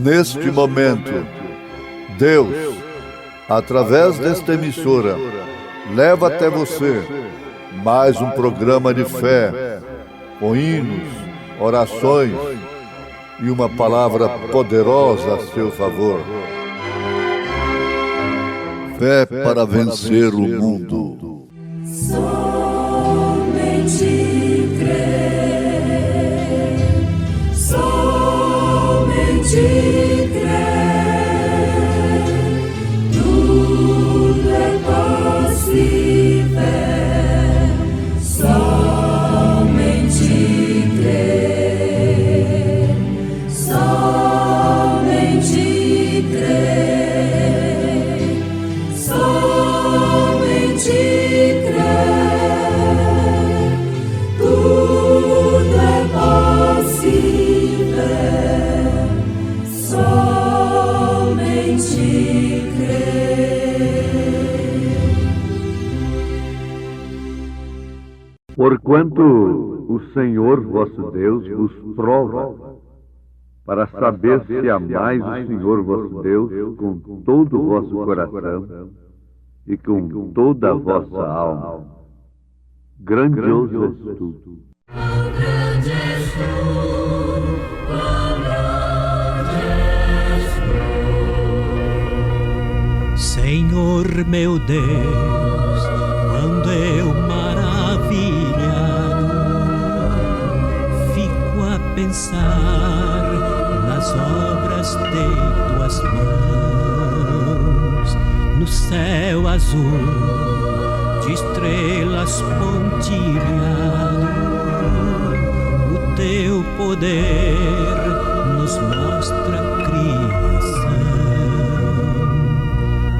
Neste momento, Deus, através desta emissora, leva até você mais um programa de fé, com hinos, orações e uma palavra poderosa a seu favor. Fé para vencer o mundo. Somente crer, somente crer, tudo é possível, somente crer, somente crer, somente crer, tudo é possível, somente crer. Porquanto o Senhor vosso Deus vos prova, para saber se amais o Senhor vosso Deus com todo o vosso coração e com toda a vossa alma. Grandioso és tu. Quão grande és tu, quão grande és tu, Senhor meu Deus, quando eu maravilhado fico a pensar nas obras de tuas mãos, no céu azul de estrelas pontilhado, o teu poder nos mostra a criação.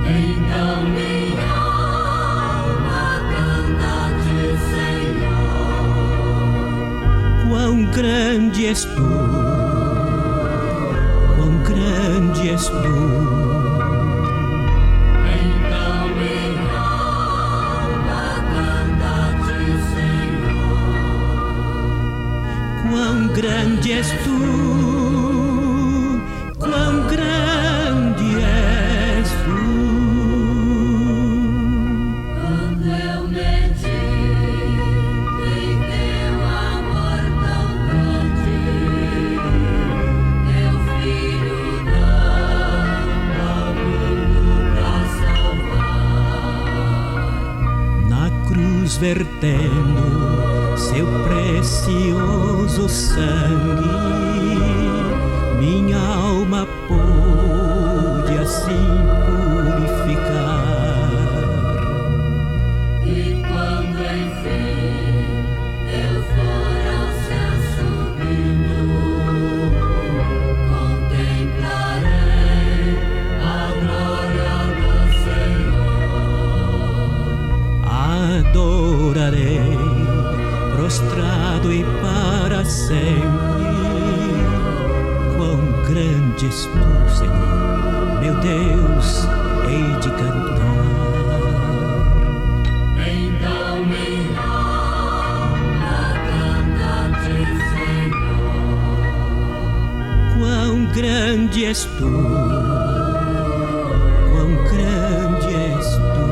então minha alma canta-te, Senhor. Quão grande és tu, quão grande és tu, Então minha alma canta-te, Senhor. quão grande és tu, quão grande és tu. Quando eu medito em teu amor tão grande, teu filho dando ao mundo pra salvar, Na cruz vertendo seu precioso sangue, minha alma pôde assim purificar. e quando enfim eu for ao céu subindo, contemplarei a glória do Senhor. Adorarei, prostrado e para sempre. Quão grande és tu, Senhor, meu Deus, hei de cantar. Então minha alma canta-te, Senhor. Quão grande és tu, quão grande és tu.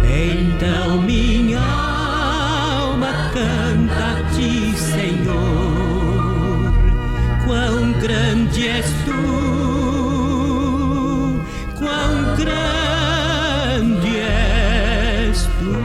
Então minha alma canta-te, Senhor. Quão grande és tu, quão grande és tu.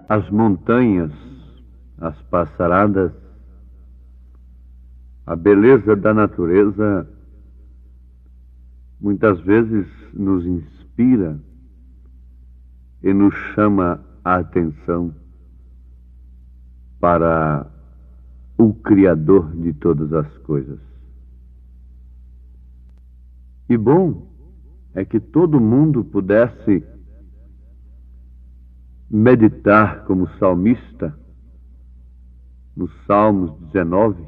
As montanhas, as passaradas, a beleza da natureza muitas vezes nos inspira e nos chama a atenção para o Criador de todas as coisas. E bom é que todo mundo pudesse meditar como salmista no Salmos 19,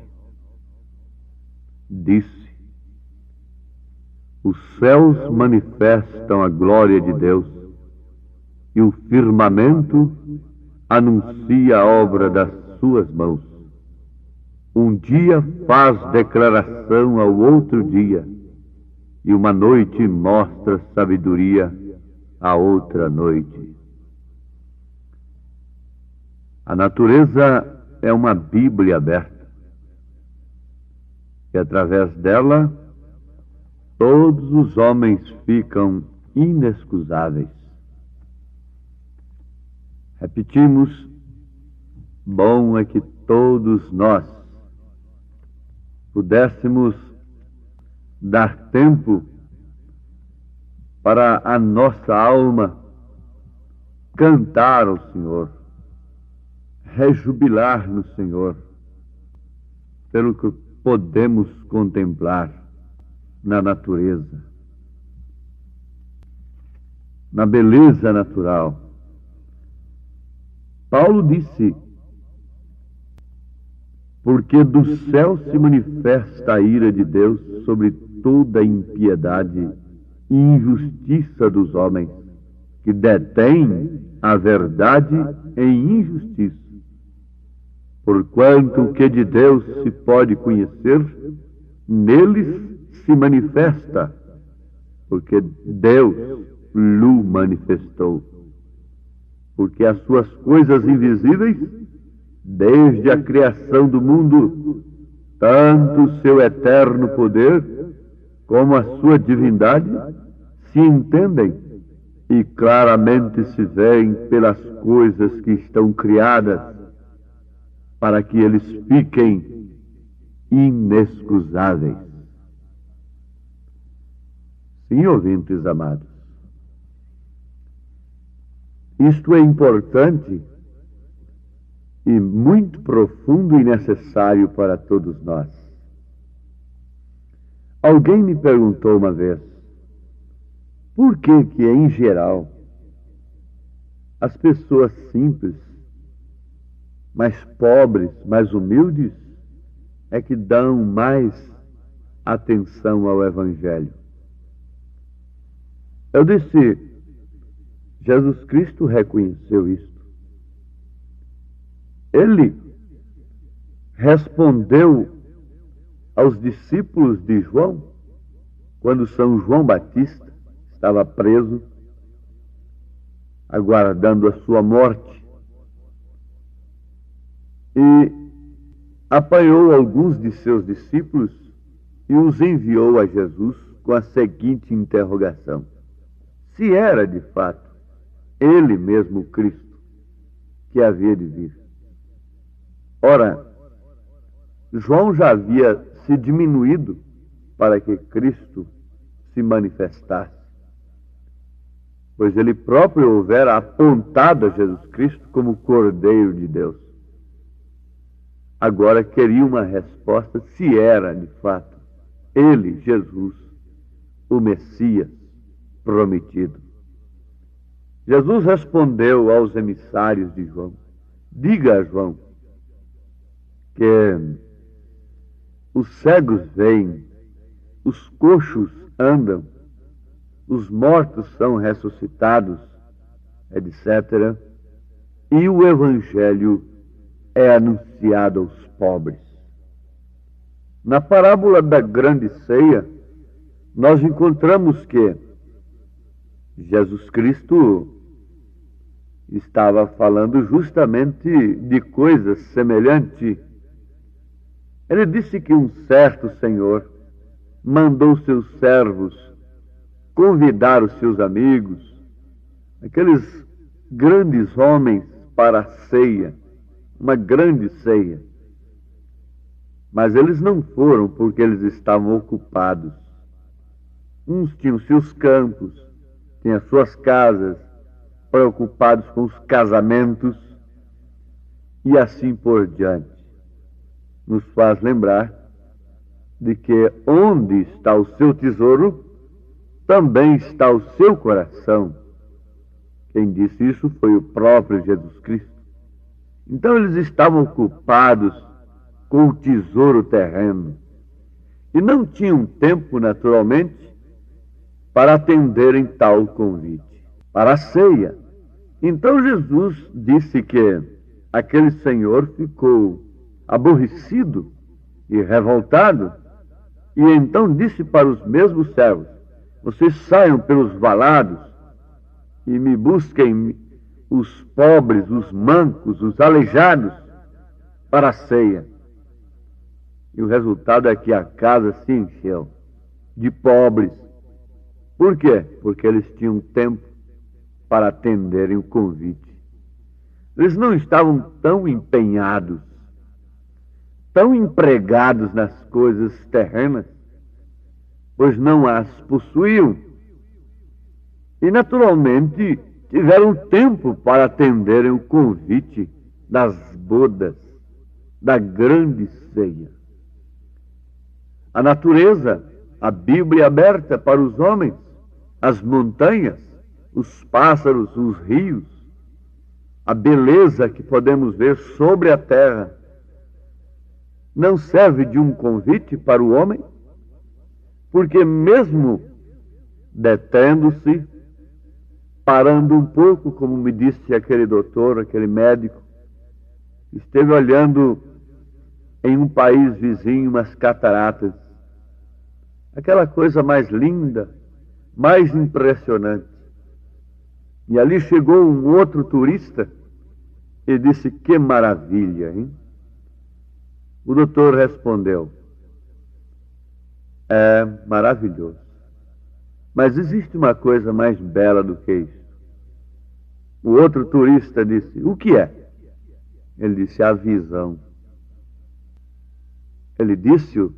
disse: os céus manifestam a glória de Deus e o firmamento anuncia a obra das suas mãos. Um dia faz declaração ao outro dia, e uma noite mostra sabedoria à outra noite. A natureza é uma Bíblia aberta, e através dela todos os homens ficam inexcusáveis. Repetimos, bom é que todos nós pudéssemos dar tempo para a nossa alma cantar ao Senhor, rejubilar no Senhor, pelo que podemos contemplar na natureza, na beleza natural. Paulo disse: porque do céu se manifesta a ira de Deus sobre toda a impiedade e injustiça dos homens, que detêm a verdade em injustiça. Porquanto o que de Deus se pode conhecer, neles se manifesta, porque Deus lhe manifestou. Porque as suas coisas invisíveis, desde a criação do mundo, tanto o seu eterno poder como a sua divindade se entendem e claramente se veem pelas coisas que estão criadas, para que eles fiquem inexcusáveis. Sim, ouvintes amados, isto é importante e muito profundo e necessário para todos nós. Alguém me perguntou uma vez, por que em geral, as pessoas simples, mais pobres, mais humildes, é que dão mais atenção ao Evangelho? Eu disse, Jesus Cristo reconheceu isto. Ele respondeu aos discípulos de João, quando São João Batista estava preso, aguardando a sua morte, e apanhou alguns de seus discípulos e os enviou a Jesus com a seguinte interrogação: se era de fato ele mesmo o Cristo que havia de vir. Ora, João já havia se diminuído para que Cristo se manifestasse, pois ele próprio houvera apontado a Jesus Cristo como Cordeiro de Deus. Agora queria uma resposta se era, de fato, ele, Jesus, o Messias prometido. Jesus respondeu aos emissários de João: diga a João que os cegos veem, os coxos andam, os mortos são ressuscitados, etc. E o Evangelho é anunciado aos pobres. Na parábola da grande ceia, nós encontramos que Jesus Cristo estava falando justamente de coisas semelhantes. Ele disse que um certo senhor mandou seus servos convidar os seus amigos, aqueles grandes homens, para a ceia, uma grande ceia. Mas eles não foram porque eles estavam ocupados. Uns tinham seus campos, tinham suas casas, preocupados com os casamentos e assim por diante. Nos faz lembrar de que onde está o seu tesouro, também está o seu coração. Quem disse isso foi o próprio Jesus Cristo. Então eles estavam ocupados com o tesouro terreno e não tinham tempo, naturalmente, para atenderem tal convite, para a ceia. Então Jesus disse que aquele senhor ficou aborrecido e revoltado, e então disse para os mesmos servos: vocês saiam pelos valados e me busquem os pobres, os mancos, os aleijados para a ceia. E o resultado é que a casa se encheu de pobres. Por quê? Porque eles tinham tempo para atenderem o convite. Eles não estavam tão empenhados, tão empregados nas coisas terrenas, pois não as possuíam. E, naturalmente, tiveram tempo para atenderem o convite das bodas, da grande ceia. A natureza, a Bíblia aberta para os homens, as montanhas, os pássaros, os rios, a beleza que podemos ver sobre a terra, não serve de um convite para o homem? Porque mesmo detendo-se, parando um pouco, como me disse aquele doutor, aquele médico, esteve olhando em um país vizinho umas cataratas, aquela coisa mais linda, mais impressionante. E ali chegou um outro turista e disse: que maravilha, hein? O doutor respondeu: é maravilhoso, mas existe uma coisa mais bela do que isso. O outro turista disse: o que é? Ele disse: a visão. Ele disse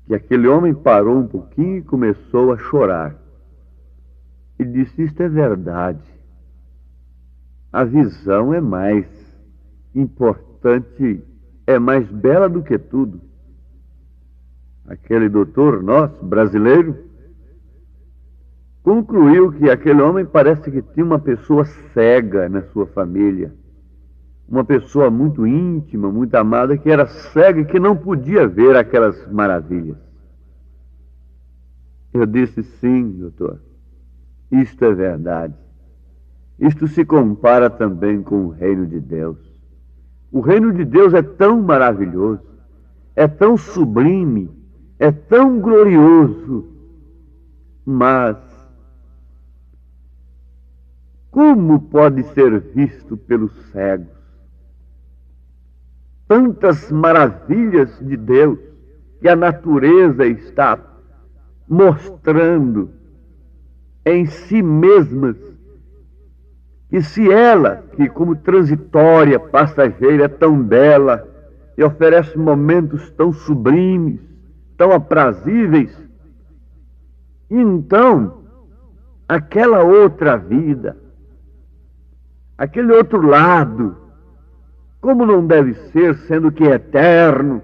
que aquele homem parou um pouquinho e começou a chorar. E disse: isto é verdade. A visão é mais importante, é mais bela do que tudo. Aquele doutor nosso, brasileiro, concluiu que aquele homem parece que tinha uma pessoa cega na sua família. Uma pessoa muito íntima, muito amada, que era cega e que não podia ver aquelas maravilhas. Eu disse: sim, doutor, isto é verdade. Isto se compara também com o reino de Deus. O reino de Deus é tão maravilhoso, é tão sublime, é tão glorioso, mas como pode ser visto pelos cegos? Tantas maravilhas de Deus que a natureza está mostrando em si mesmas, que se ela, que como transitória, passageira, é tão bela e oferece momentos tão sublimes, tão aprazíveis, então aquela outra vida, aquele outro lado, como não deve ser, sendo que é eterno?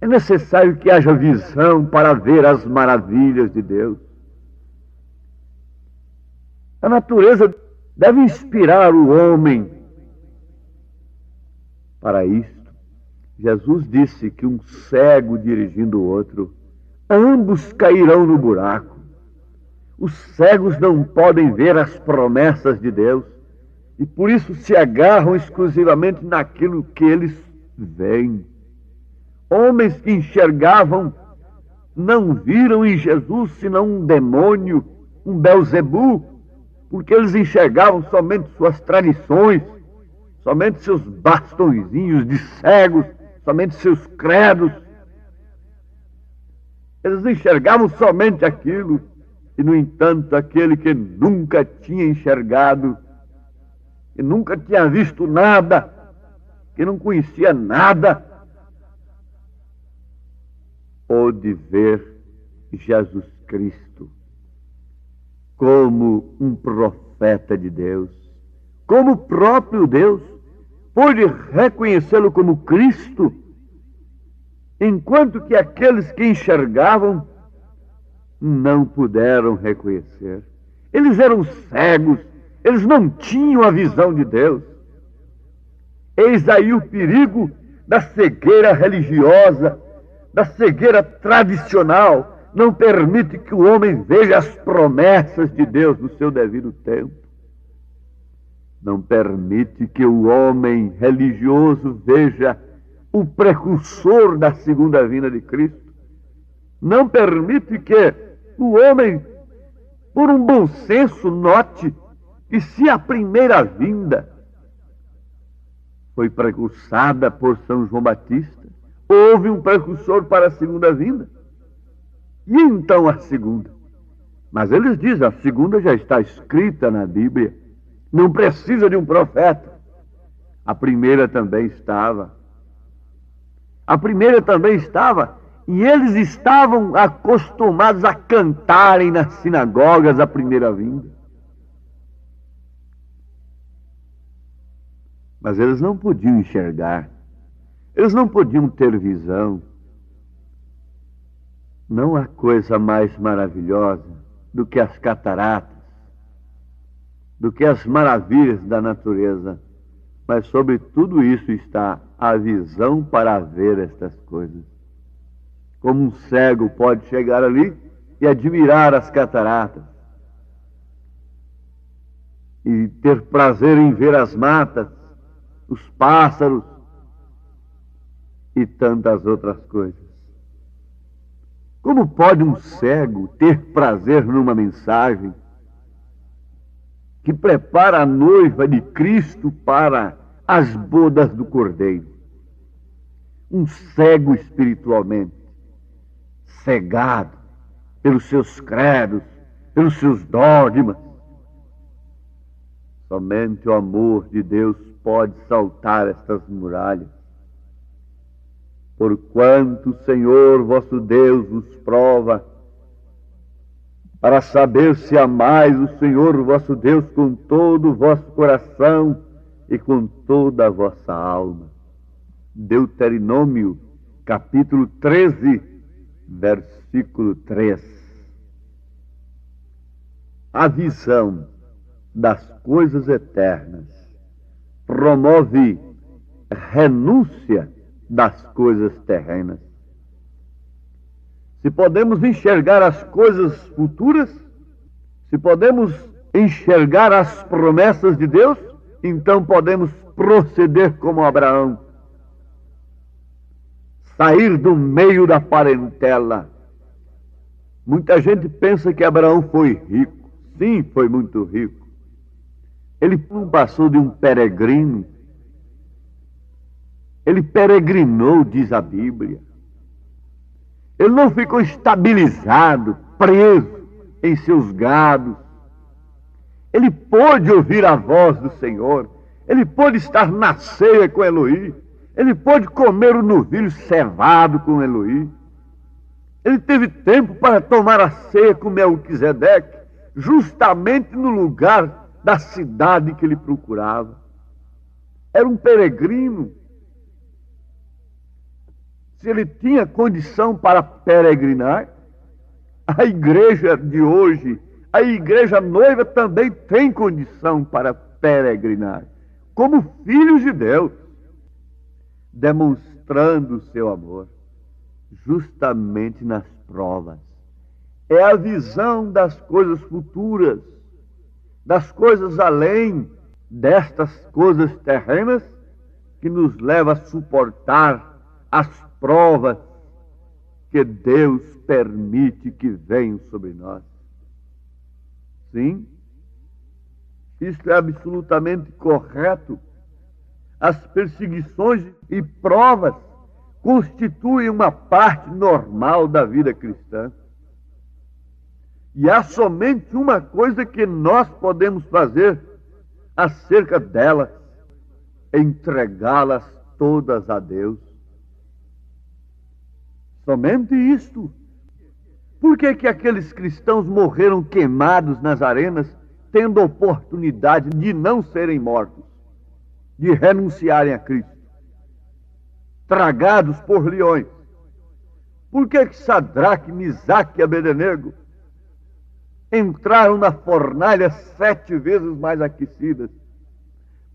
É necessário que haja visão para ver as maravilhas de Deus. A natureza deve inspirar o homem para isto. Jesus disse que um cego dirigindo o outro, ambos cairão no buraco. Os cegos não podem ver as promessas de Deus e por isso se agarram exclusivamente naquilo que eles veem. Homens que enxergavam não viram em Jesus senão um demônio, um Belzebu, porque eles enxergavam somente suas tradições, somente seus bastõezinhos de cegos, somente seus credos. Eles enxergavam somente aquilo, e no entanto aquele que nunca tinha enxergado, que nunca tinha visto nada, que não conhecia nada, pôde ver Jesus Cristo como um profeta profeta de Deus, como o próprio Deus, pôde reconhecê-lo como Cristo, enquanto que aqueles que enxergavam não puderam reconhecer. Eles eram cegos, eles não tinham a visão de Deus. Eis aí o perigo da cegueira religiosa, da cegueira tradicional. Não permite que o homem veja as promessas de Deus no seu devido tempo. Não permite que o homem religioso veja o precursor da segunda vinda de Cristo. Não permite que o homem, por um bom senso, note que se a primeira vinda foi precursada por São João Batista, houve um precursor para a segunda vinda. E então a segunda? Mas eles dizem, a segunda já está escrita na Bíblia, não precisa de um profeta. A primeira também estava. A primeira também estava, e eles estavam acostumados a cantarem nas sinagogas a primeira vinda. Mas eles não podiam enxergar, eles não podiam ter visão. Não há coisa mais maravilhosa do que as cataratas, do que as maravilhas da natureza. Mas sobre tudo isso está a visão para ver estas coisas. Como um cego pode chegar ali e admirar as cataratas, e ter prazer em ver as matas, os pássaros e tantas outras coisas. Como pode um cego ter prazer numa mensagem que prepara a noiva de Cristo para as bodas do Cordeiro? Um cego espiritualmente, cegado pelos seus credos, pelos seus dogmas. Somente o amor de Deus pode saltar estas muralhas. Porquanto o Senhor vosso Deus vos prova, para saber se amais o Senhor vosso Deus com todo o vosso coração e com toda a vossa alma. Deuteronômio, capítulo 13, versículo 3. A visão das coisas eternas promove renúncia das coisas terrenas. Se podemos enxergar as coisas futuras, se podemos enxergar as promessas de Deus, então podemos proceder como Abraão. Sair do meio da parentela. Muita gente pensa que Abraão foi rico. Sim, foi muito rico. Ele não passou de um peregrino. Ele peregrinou, diz a Bíblia. Ele não ficou estabilizado, preso em seus gados. Ele pôde ouvir a voz do Senhor. Ele pôde estar na ceia com Eloí. Ele pôde comer o novilho cevado com Eloí. Ele teve tempo para tomar a ceia com Melquisedeque, justamente no lugar da cidade que ele procurava. Era um peregrino. Se ele tinha condição para peregrinar, a igreja de hoje, a igreja noiva também tem condição para peregrinar, como filhos de Deus, demonstrando o seu amor, justamente nas provas. É a visão das coisas futuras, das coisas além destas coisas terrenas, que nos leva a suportar as provas que Deus permite que venham sobre nós. Sim, isto é absolutamente correto. As perseguições e provas constituem uma parte normal da vida cristã. E há somente uma coisa que nós podemos fazer acerca delas: entregá-las todas a Deus. Somente isto. Por que aqueles cristãos morreram queimados nas arenas tendo oportunidade de não serem mortos, de renunciarem a Cristo, tragados por leões. Por que Sadraque, Misaque e Abednego entraram na fornalha 7 vezes mais aquecidas?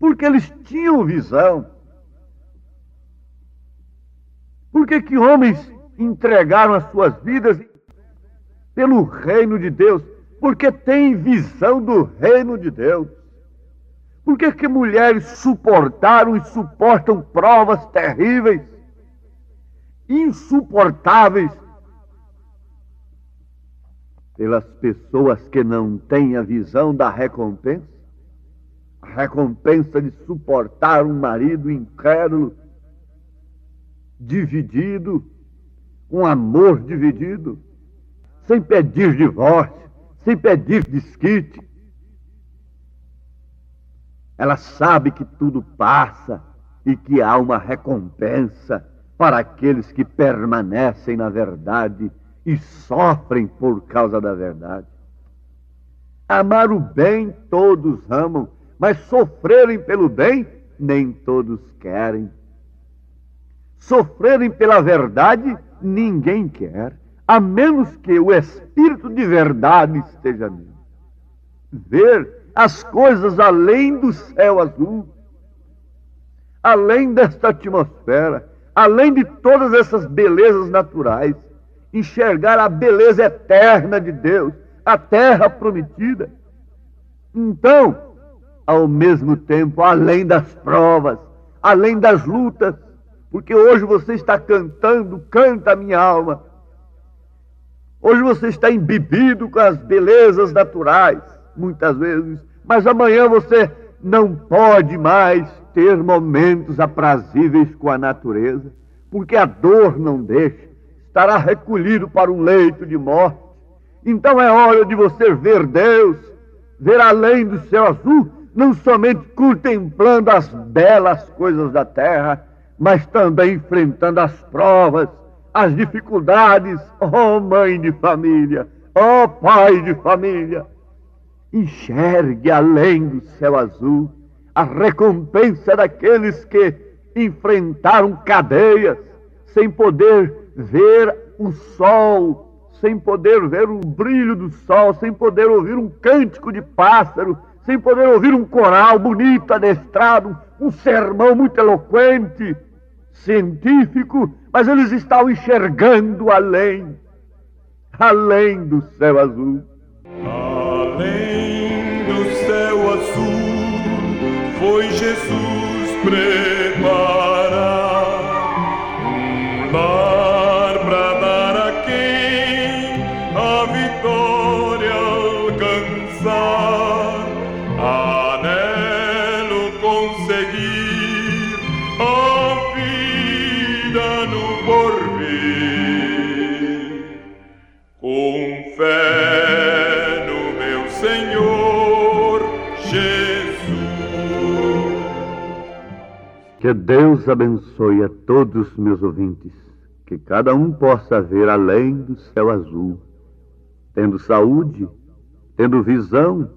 Porque eles tinham visão. Por que homens entregaram as suas vidas pelo reino de Deus? Porque têm visão do reino de Deus. Por que mulheres suportaram e suportam provas terríveis, insuportáveis, pelas pessoas que não têm a visão da recompensa? A recompensa de suportar um marido incrédulo, dividido, um amor dividido, sem pedir divórcio, sem pedir desquite. Ela sabe que tudo passa e que há uma recompensa para aqueles que permanecem na verdade e sofrem por causa da verdade. Amar o bem todos amam, mas sofrerem pelo bem nem todos querem. Sofrerem pela verdade ninguém quer, a menos que o Espírito de verdade esteja nele. Ver as coisas além do céu azul, além desta atmosfera, além de todas essas belezas naturais, enxergar a beleza eterna de Deus, a terra prometida. Então, ao mesmo tempo, além das provas, além das lutas, porque hoje você está cantando, canta a minha alma. Hoje você está embebido com as belezas naturais, muitas vezes, mas amanhã você não pode mais ter momentos aprazíveis com a natureza, porque a dor não deixa, estará recolhido para um leito de morte. Então é hora de você ver Deus, ver além do céu azul, não somente contemplando as belas coisas da terra, mas também enfrentando as provas, as dificuldades. Oh, mãe de família, oh, pai de família, enxergue além do céu azul a recompensa daqueles que enfrentaram cadeias, sem poder ver o sol, sem poder ver o brilho do sol, sem poder ouvir um cântico de pássaro, sem poder ouvir um coral bonito, adestrado, um sermão muito eloquente, científico, mas eles estavam enxergando além do céu azul. Além do céu azul, foi Jesus preparar um lar para dar a quem a vitória alcançar, anelo conseguir a vida no porvir, com fé no meu Senhor Jesus. Que Deus abençoe a todos os meus ouvintes, que cada um possa ver além do céu azul, tendo saúde, tendo visão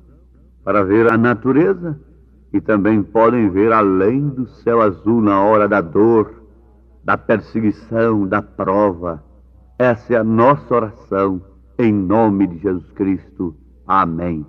para ver a natureza, e também podem ver além do céu azul na hora da dor, da perseguição, da prova. Essa é a nossa oração, em nome de Jesus Cristo. Amém.